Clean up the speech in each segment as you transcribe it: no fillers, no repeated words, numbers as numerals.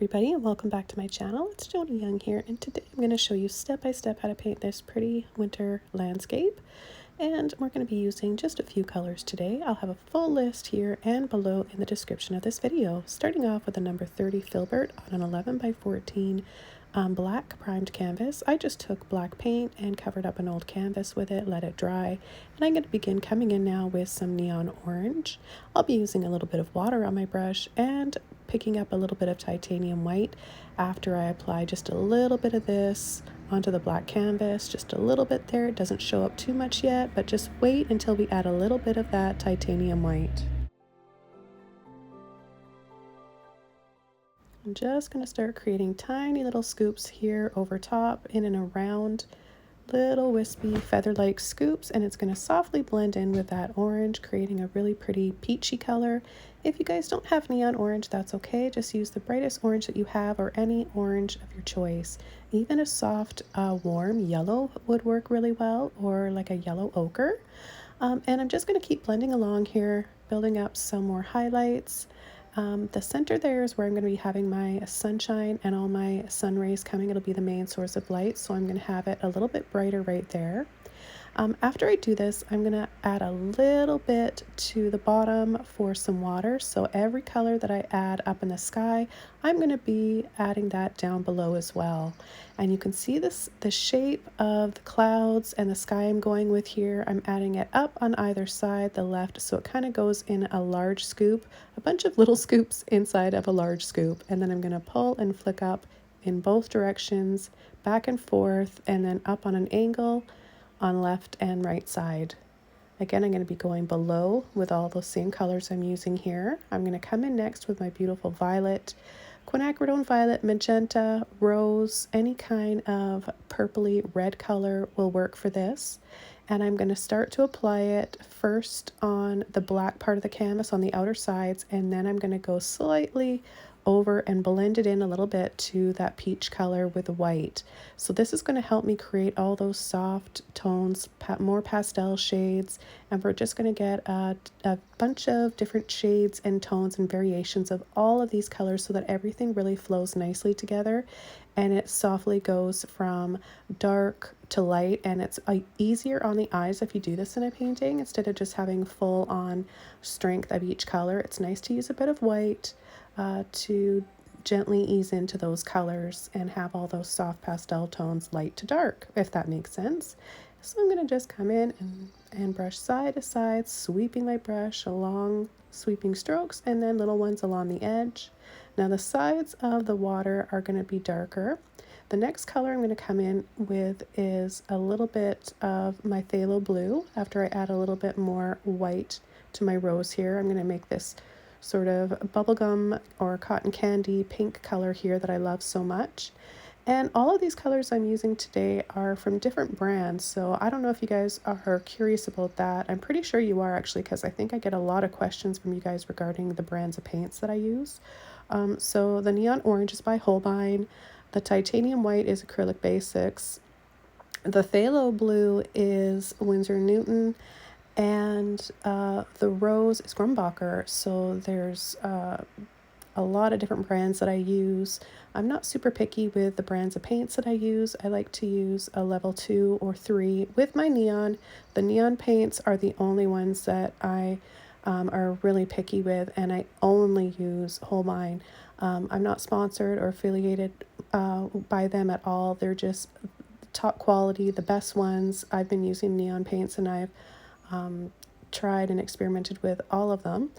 everybody, and welcome back to my channel. It's Joni Young here, and today I'm going to show you step by step how to paint this pretty winter landscape. And we're going to be using just a few colors today. I'll have a full list here and below in the description of this video. Starting off with a number 30 Filbert on an 11 by 14 black primed canvas. I just took black paint and covered up an old canvas with it, let it dry, and I'm going to begin coming in now with some neon orange. I'll be using a little bit of water on my brush and picking up a little bit of titanium white after I apply just a little bit of this onto the black canvas, just a little bit there. It doesn't show up too much yet, but just wait until we add a little bit of that titanium white. I'm just going to start creating tiny little scoops here over top, in and around, little wispy feather-like scoops, and it's going to softly blend in with that orange, creating a really pretty peachy color. If you guys don't have neon orange, that's okay. Just use the brightest orange that you have or any orange of your choice. Even a soft, warm yellow would work really well, or like a yellow ochre. And I'm just going to keep blending along here, building up some more highlights. The center there is where I'm going to be having my sunshine and all my sun rays coming. It'll be the main source of light, so I'm going to have it a little bit brighter right there. After I do this, I'm going to add a little bit to the bottom for some water. So every color that I add up in the sky, I'm going to be adding that down below as well. And you can see the shape of the clouds and the sky I'm going with here. I'm adding it up on either side, the left, so it kind of goes in a large scoop, a bunch of little scoops inside of a large scoop. And then I'm going to pull and flick up in both directions, back and forth, and then up on an angle on left and right side. Again, I'm going to be going below with all those same colors I'm using here. I'm going to come in next with my beautiful violet, quinacridone violet, magenta, rose, any kind of purpley red color will work for this. And I'm going to start to apply it first on the black part of the canvas on the outer sides, and then I'm going to go slightly over and blend it in a little bit to that peach color with white. So this is going to help me create all those soft tones, more pastel shades, and we're just going to get a bunch of different shades and tones and variations of all of these colors so that everything really flows nicely together and it softly goes from dark to light. And it's easier on the eyes if you do this in a painting instead of just having full on strength of each color. It's nice to use a bit of white to gently ease into those colors and have all those soft pastel tones light to dark, if that makes sense. So I'm going to just come in and brush side to side, sweeping my brush along sweeping strokes and then little ones along the edge. Now the sides of the water are going to be darker. The next color I'm going to come in with is a little bit of my phthalo blue. After I add a little bit more white to my rose here, I'm going to make this sort of bubblegum or cotton candy pink color here that I love so much. And all of these colors I'm using today are from different brands, so I don't know if you guys are curious about that. I'm pretty sure you are, actually, because I think I get a lot of questions from you guys regarding the brands of paints that I use. So the neon orange is by Holbein, the titanium white is Acrylic Basics, the phthalo blue is Winsor Newton, and the rose is Grumbacher. So there's a lot of different brands that I use. I'm not super picky with the brands of paints that I use. I like to use a level 2 or 3 with my neon. The neon paints are the only ones that I are really picky with, and I only use Holbein. I'm not sponsored or affiliated by them at all. They're just top quality, the best ones. I've been using neon paints and I've tried and experimented with all of them,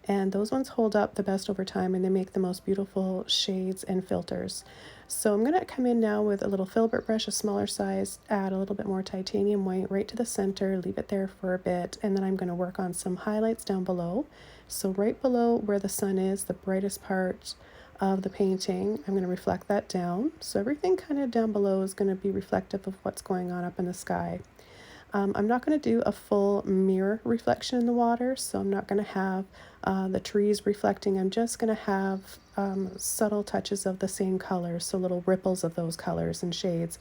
and those ones hold up the best over time and they make the most beautiful shades and filters. So I'm going to come in now with a little Filbert brush, a smaller size, add a little bit more titanium white right to the center, leave it there for a bit, and then I'm going to work on some highlights down below. So right below where the sun is, the brightest part of the painting, I'm going to reflect that down. So everything kind of down below is going to be reflective of what's going on up in the sky. I'm not going to do a full mirror reflection in the water, so I'm not going to have the trees reflecting. I'm just going to have subtle touches of the same colors, so little ripples of those colors and shades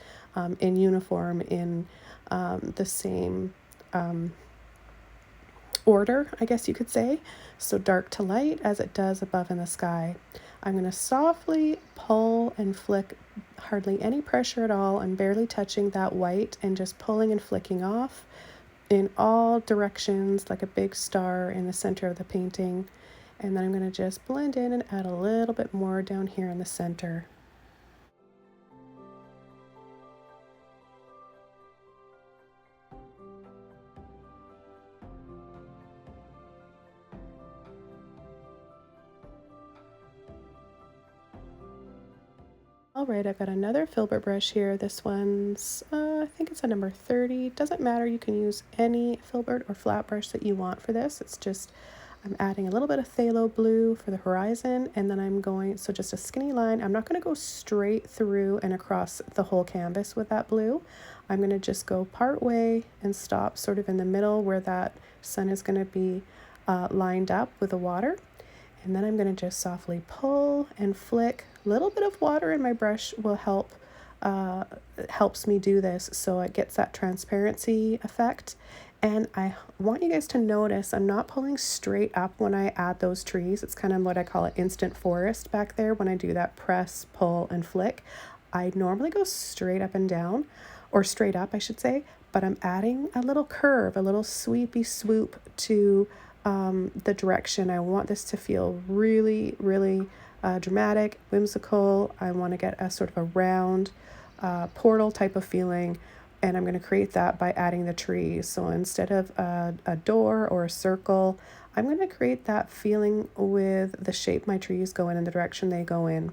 in uniform in the same order, I guess you could say. So dark to light as it does above in the sky. I'm going to softly pull and flick, hardly any pressure at all. I'm barely touching that white and just pulling and flicking off in all directions like a big star in the center of the painting. And then I'm going to just blend in and add a little bit more down here in the center. All right, I've got another Filbert brush here. This one's, I think it's a number 30. Doesn't matter, you can use any Filbert or flat brush that you want for this. It's just, I'm adding a little bit of phthalo blue for the horizon, and then I'm going, so just a skinny line. I'm not going to go straight through and across the whole canvas with that blue. I'm going to just go part way and stop sort of in the middle where that sun is going to be lined up with the water. And then I'm going to just softly pull and flick. A little bit of water in my brush will help, helps me do this so it gets that transparency effect. And I want you guys to notice I'm not pulling straight up when I add those trees. It's kind of what I call an instant forest back there when I do that press, pull, and flick. I normally go straight up and down, or straight up, I should say, but I'm adding a little curve, a little sweepy swoop to the direction. I want this to feel really, really dramatic, whimsical. I want to get a sort of a round portal type of feeling, and I'm going to create that by adding the trees. So instead of a door or a circle, I'm going to create that feeling with the shape my trees go in and the direction they go in.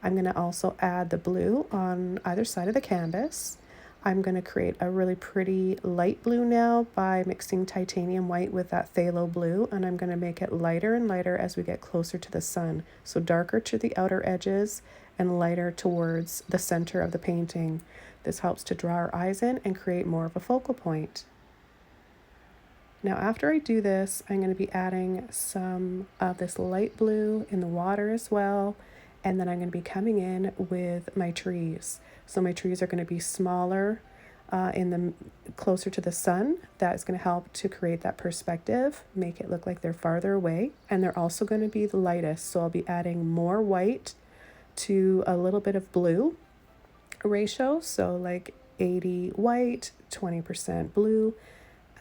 I'm going to also add the blue on either side of the canvas. I'm going to create a really pretty light blue now by mixing titanium white with that phthalo blue, and I'm going to make it lighter and lighter as we get closer to the sun. So darker to the outer edges and lighter towards the center of the painting. This helps to draw our eyes in and create more of a focal point. Now after I do this, I'm going to be adding some of this light blue in the water as well, and then I'm going to be coming in with my trees. So my trees are going to be smaller in the closer to the sun. That is going to help to create that perspective, make it look like they're farther away, and they're also going to be the lightest. So I'll be adding more white to a little bit of blue ratio, so like 80 white, 20% blue.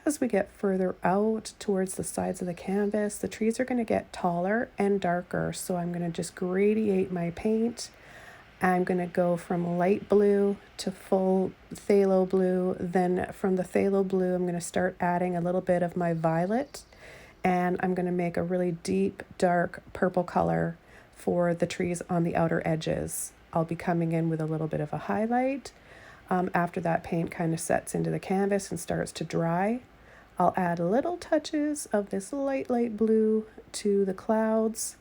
As we get further out towards the sides of the canvas, the trees are going to get taller and darker. So I'm going to just gradiate my paint. I'm going to go from light blue to full phthalo blue. Then from the phthalo blue, I'm going to start adding a little bit of my violet. And I'm going to make a really deep, dark purple color for the trees on the outer edges. I'll be coming in with a little bit of a highlight. After that paint kind of sets into the canvas and starts to dry, I'll add little touches of this light blue to the clouds.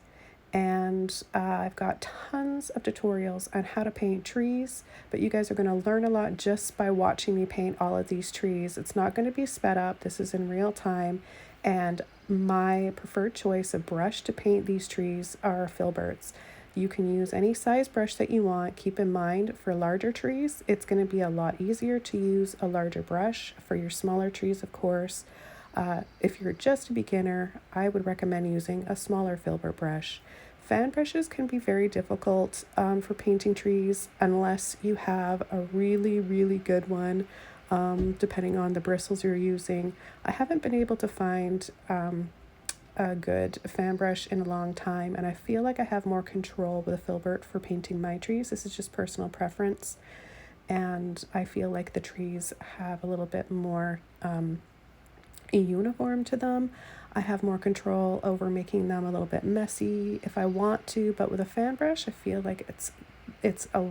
And I've got tons of tutorials on how to paint trees, but you guys are going to learn a lot just by watching me paint all of these trees. It's not going to be sped up. This is in real time. And my preferred choice of brush to paint these trees are Filberts. You can use any size brush that you want. Keep in mind, for larger trees, it's going to be a lot easier to use a larger brush. For your smaller trees, of course, if you're just a beginner, I would recommend using a smaller Filbert brush. Fan brushes can be very difficult for painting trees unless you have a really, really good one, depending on the bristles you're using. I haven't been able to find a good fan brush in a long time, and I feel like I have more control with a Filbert for painting my trees. This is just personal preference, and I feel like the trees have a little bit more uniform to them. I have more control over making them a little bit messy if I want to, but with a fan brush I feel like it's a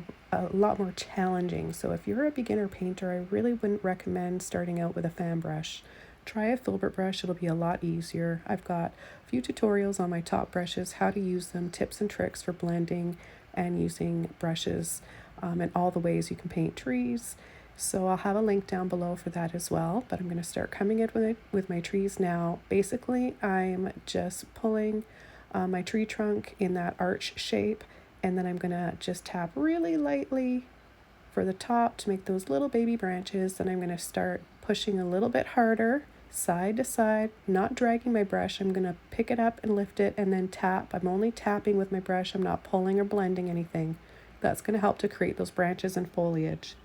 lot more challenging. So if you're a beginner painter, I really wouldn't recommend starting out with a fan brush. Try a Filbert brush, it'll be a lot easier. I've got a few tutorials on my top brushes, how to use them, tips and tricks for blending and using brushes, and all the ways you can paint trees. So I'll have a link down below for that as well, but I'm going to start coming in with my trees now. Basically, I'm just pulling my tree trunk in that arch shape, and then I'm going to just tap really lightly for the top to make those little baby branches. Then I'm going to start pushing a little bit harder side to side, not dragging my brush. I'm going to pick it up and lift it and then tap. I'm only tapping with my brush. I'm not pulling or blending anything. That's going to help to create those branches and foliage.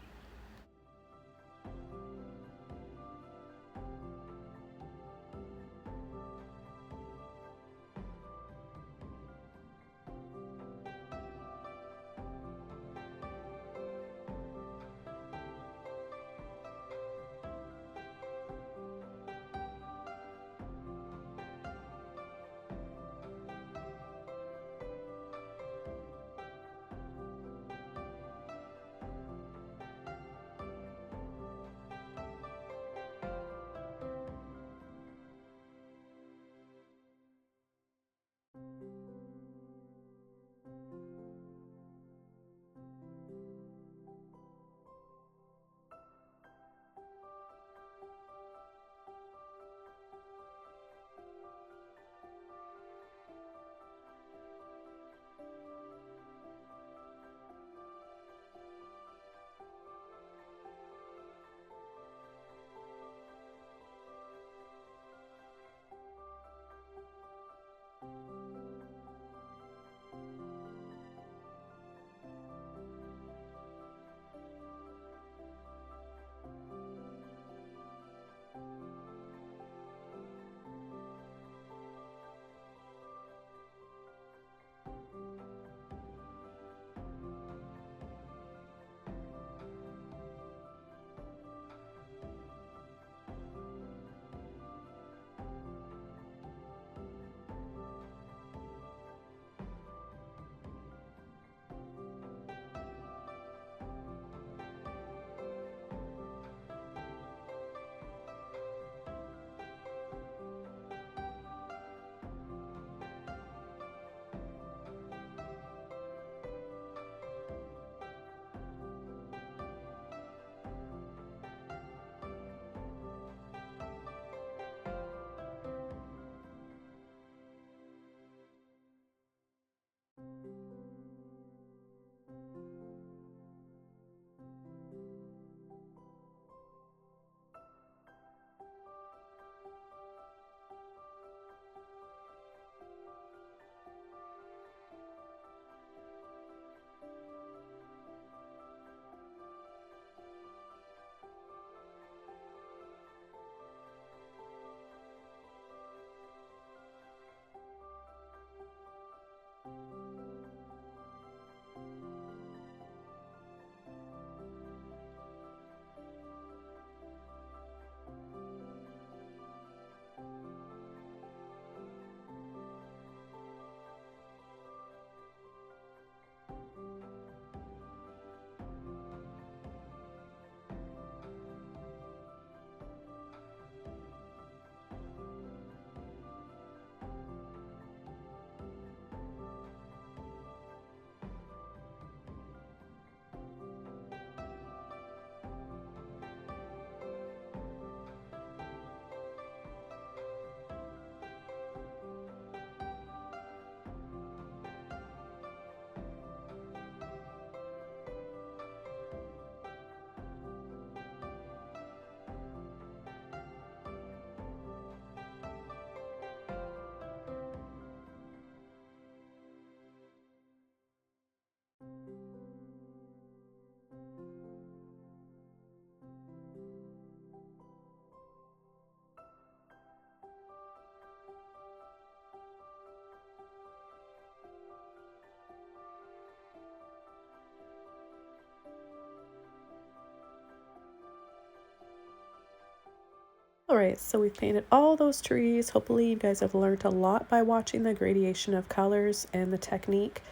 All right, so we've painted all those trees. Hopefully you guys have learned a lot by watching the gradation of colors and the technique.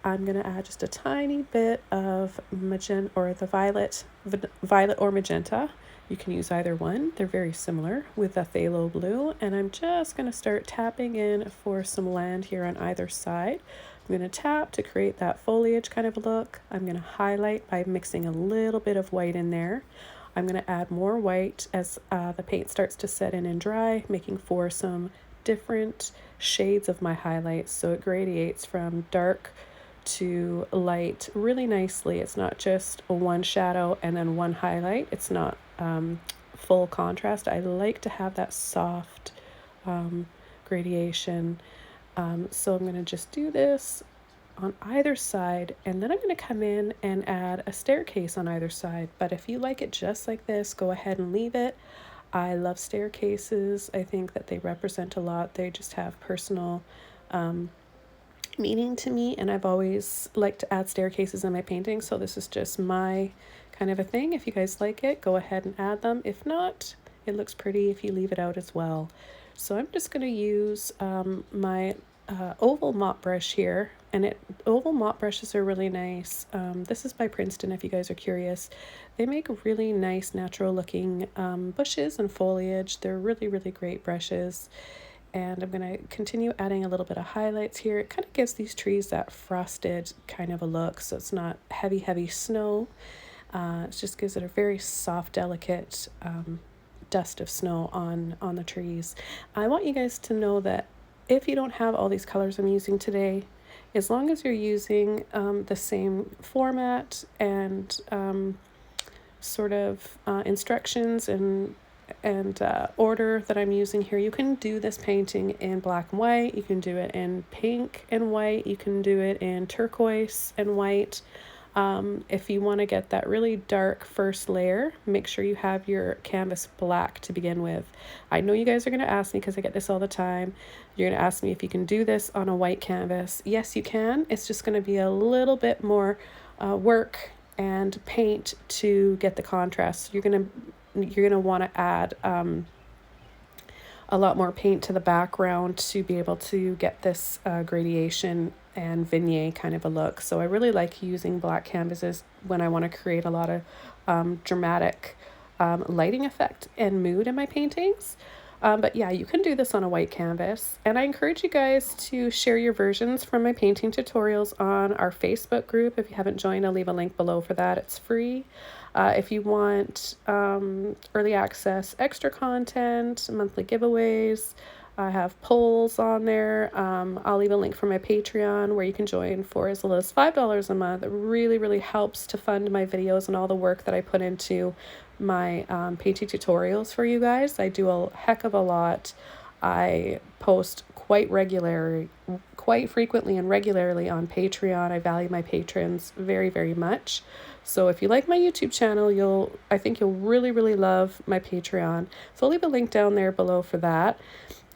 I'm gonna add just a tiny bit of magenta or the violet or magenta. You can use either one. They're very similar with the phthalo blue. And I'm just gonna start tapping in for some land here on either side. I'm gonna tap to create that foliage kind of look. I'm gonna highlight by mixing a little bit of white in there. I'm going to add more white as the paint starts to set in and dry, making for some different shades of my highlights. So it gradiates from dark to light really nicely. It's not just one shadow and then one highlight. It's not full contrast. I like to have that soft gradation. So I'm going to just do this on either side, and then I'm going to come in and add a staircase on either side. But if you like it just like this, go ahead and leave it. I love staircases. I think that they represent a lot. They just have personal meaning to me, and I've always liked to add staircases in my paintings, so this is just my kind of a thing. If you guys like it, go ahead and add them. If not, it looks pretty if you leave it out as well. So I'm just going to use my oval mop brush here, and oval mop brushes are really nice. This is by Princeton, if you guys are curious. They make really nice natural looking bushes and foliage. They're really, really great brushes. And I'm going to continue adding a little bit of highlights here. It kind of gives these trees that frosted kind of a look, so it's not heavy snow. It just gives it a very soft, delicate dust of snow on the trees. I want you guys to know that if you don't have all these colors I'm using today, as long as you're using the same format and sort of instructions and order that I'm using here, you can do this painting in black and white, you can do it in pink and white, you can do it in turquoise and white. If you want to get that really dark first layer, make sure you have your canvas black to begin with. I know you guys are going to ask me, because I get this all the time, you're going to ask me if you can do this on a white canvas. Yes, you can. It's just going to be a little bit more work and paint to get the contrast. You're going to want to add a lot more paint to the background to be able to get this gradation and vignette kind of a look. So I really like using black canvases when I want to create a lot of dramatic lighting effect and mood in my paintings. But yeah, you can do this on a white canvas. And I encourage you guys to share your versions from my painting tutorials on our Facebook group. If you haven't joined, I'll leave a link below for that. It's free. If you want early access, extra content, monthly giveaways, I have polls on there. I'll leave a link for my Patreon where you can join for as little as $5 a month. It really, really helps to fund my videos and all the work that I put into my painting tutorials for you guys. I do a heck of a lot. I post quite frequently and regularly on Patreon. I value my patrons very, very much. So if you like my YouTube channel, I think you'll really, really love my Patreon. So I'll leave a link down there below for that.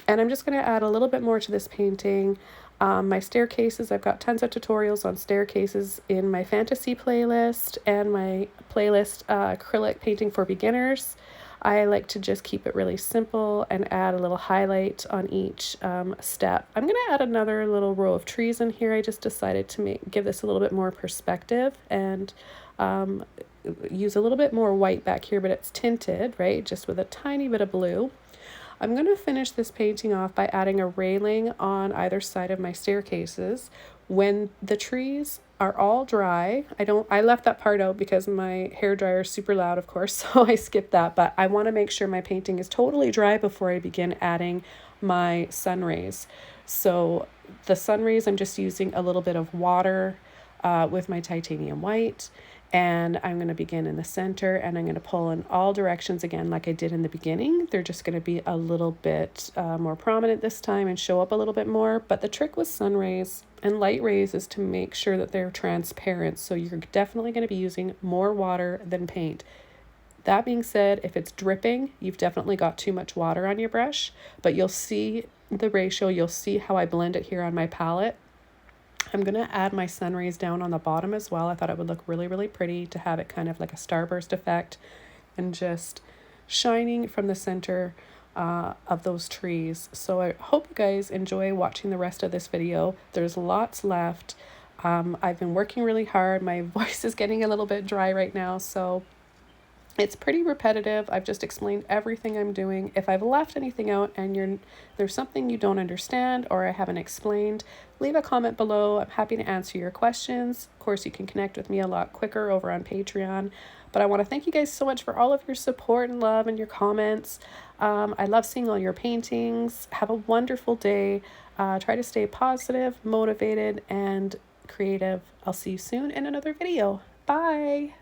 And I'm just going to add a little bit more to this painting. My staircases, I've got tons of tutorials on staircases in my fantasy playlist and my playlist acrylic painting for beginners. I like to just keep it really simple and add a little highlight on each step. I'm going to add another little row of trees in here. I just decided to give this a little bit more perspective and use a little bit more white back here, but it's tinted, right? Just with a tiny bit of blue. I'm going to finish this painting off by adding a railing on either side of my staircases. When the trees are all dry, I left that part out because my hairdryer is super loud, of course, so I skipped that, but I want to make sure my painting is totally dry before I begin adding my sun rays. So the sun rays, I'm just using a little bit of water with my titanium white, and I'm going to begin in the center, and I'm going to pull in all directions again like I did in the beginning. They're just going to be a little bit more prominent this time and show up a little bit more. But the trick with sun rays and light rays is to make sure that they're transparent. So you're definitely going to be using more water than paint. That being said, if it's dripping, you've definitely got too much water on your brush, but you'll see the ratio. You'll see how I blend it here on my palette. I'm going to add my sun rays down on the bottom as well. I thought it would look really, really pretty to have it kind of like a starburst effect and just shining from the center of those trees. So I hope you guys enjoy watching the rest of this video. There's lots left. I've been working really hard. My voice is getting a little bit dry right now, so it's pretty repetitive. I've just explained everything I'm doing. If I've left anything out and there's something you don't understand or I haven't explained, leave a comment below. I'm happy to answer your questions. Of course, you can connect with me a lot quicker over on Patreon. But I want to thank you guys so much for all of your support and love and your comments. I love seeing all your paintings. Have a wonderful day. Try to stay positive, motivated, and creative. I'll see you soon in another video. Bye.